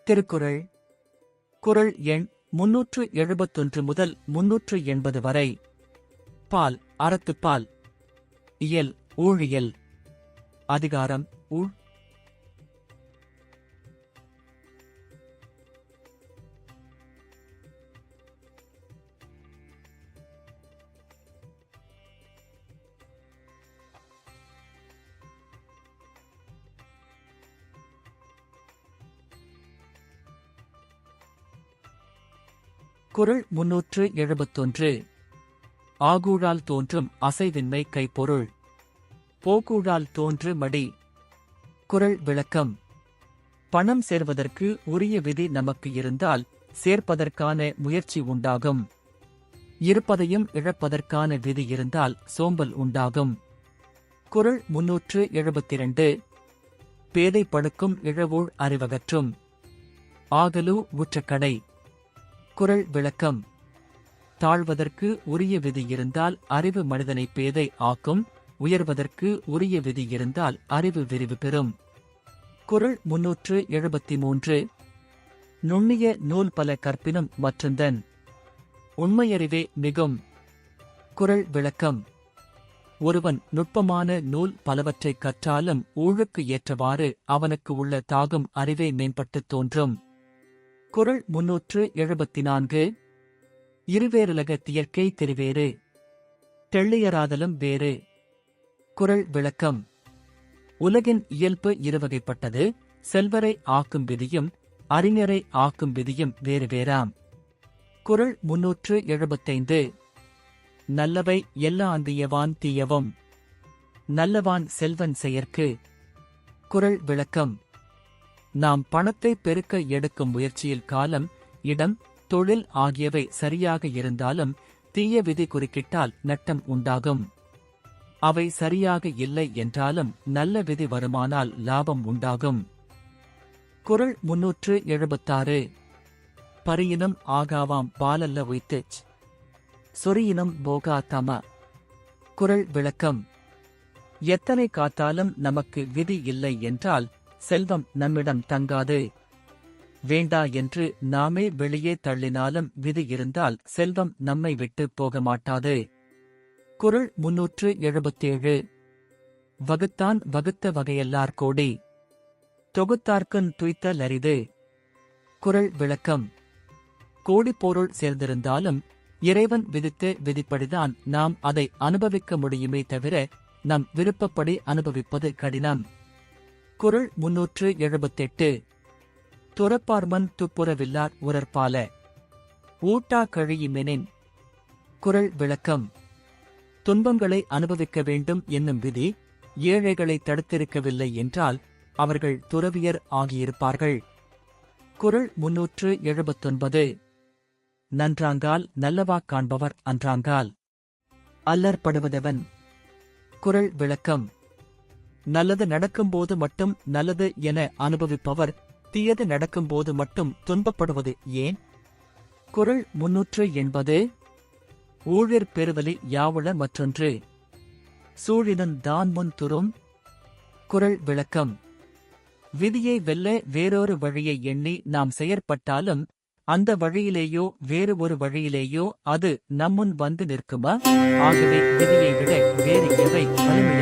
திருக்குறள் குறள் எண் 371 முதல் 380 வரை. பால் அறத்துப்பால். இயல் ஊழியல். அதிகாரம் ஊழ். குறள் 371. ஆகூழால் தோன்றும் அசைவின்மை கைப்பொருள். போகூழால் தோன்று மடி. குறள் விளக்கம். பணம் சேர்வதற்கு உரிய விதி நமக்கு இருந்தால் சேர்ப்பதற்கான முயற்சி உண்டாகும். இருப்பதையும் இழப்பதற்கான விதி இருந்தால் சோம்பல் உண்டாகும். குறள் 372. பேதை படுக்கும் இழவூழ் அறிவகற்றும். ஆகலு உற்றக்கடை. குறள் விளக்கம். தாழ்வதற்கு உரிய விதி இருந்தால் அறிவு மனிதனை பேதை ஆக்கும். உயர்வதற்கு உரிய விதி இருந்தால் அறிவு விரிவு பெறும். குறள் 373. நுண்ணிய நூல் பல கற்பினும் மற்றுந்தன். உண்மையறிவே மிகும். குறள் விளக்கம். ஒருவன் நுட்பமான நூல் பலவற்றைக் கற்றாலும் ஊழுக்கு ஏற்றவாறு அவனுக்கு உள்ள தாகும் அறிவே மேம்பட்டுத் தோன்றும். குறள் 374. இருவேறுலக தியற்கை தெரிவேறு. தெள்ளியராதலும் வேறு. குறள் விளக்கம். உலகின் இயல்பு இருவகைப்பட்டது. செல்வரை ஆக்கும் விதியும் அறிஞரை ஆக்கும் விதியும் வேறு வேறாம். குறள் 375. நல்லவை எல்லாந் தீயவான் தீயவும். நல்லவான் செல்வன் செயற்கு. குறள் விளக்கம். நாம் பணத்தை பெருக்க எடுக்கும் முயற்சியில் காலம், இடம், தொழில் ஆகியவை சரியாக இருந்தாலும் தீய விதி குறுக்கிட்டால் நட்டம் உண்டாகும். அவை சரியாக இல்லை என்றாலும் நல்ல விதி வருமானால் லாபம் உண்டாகும். குறள் 376. பரியினம் ஆகாவாம் பாலல்ல உய்த்துச். சொரியினம் போகா தம. குறள் விளக்கம். எத்தனை காத்தாலும் நமக்கு விதி இல்லை என்றால் செல்வம் நம்மிடம் தங்காது. வேண்டா என்று நாமே வெளியே தள்ளினாலும் விதி இருந்தால் செல்வம் நம்மை விட்டு போக மாட்டாது. குறள் 377. வகுத்தான் வகுத்த வகையல்லார் கோடி. தொகுத்தார்க்குன் துய்த்த லரிது. குறள் விளக்கம். கோடிப்பொருள் சேர்ந்திருந்தாலும் இறைவன் விதித்த விதிப்படிதான் நாம் அதை அனுபவிக்க முடியுமே தவிர நம் விருப்பப்படி அனுபவிப்பது கடினம். குறள் 378. துறப்பார்மன் துப்புரவில்லார் உரற்பால. ஊட்டா கழியுமெனின். குறள் விளக்கம். துன்பங்களை அனுபவிக்க வேண்டும் என்னும் விதி ஏழைகளை தடுத்திருக்கவில்லை என்றால் அவர்கள் துறவியர் ஆகியிருப்பார்கள். குறள் 379. நன்றாங்கால் நல்லவாக் காண்பவர் அன்றாங்கால் அல்லற்படுவதவன். குறள் விளக்கம். நல்லது நடக்கும்போது மட்டும் நல்லது என அனுபவிப்பவர் தீயது நடக்கும்போது மட்டும் துன்பப்படுவது ஏன்? குறள் 380. ஊழிற் பெருவலி யாவுள மற்றொன்று. சூழினும் தான் முன் துரும். குறள் விளக்கம். விதியை வெல்ல வேறொரு வழியை எண்ணி நாம் செயற்பட்டாலும் அந்த வழியிலேயோ வேறு ஒரு வழியிலேயோ அது நம்முன் வந்து நிற்குமா? ஆகவே விதியை விட வேறு எவை வலிமையாக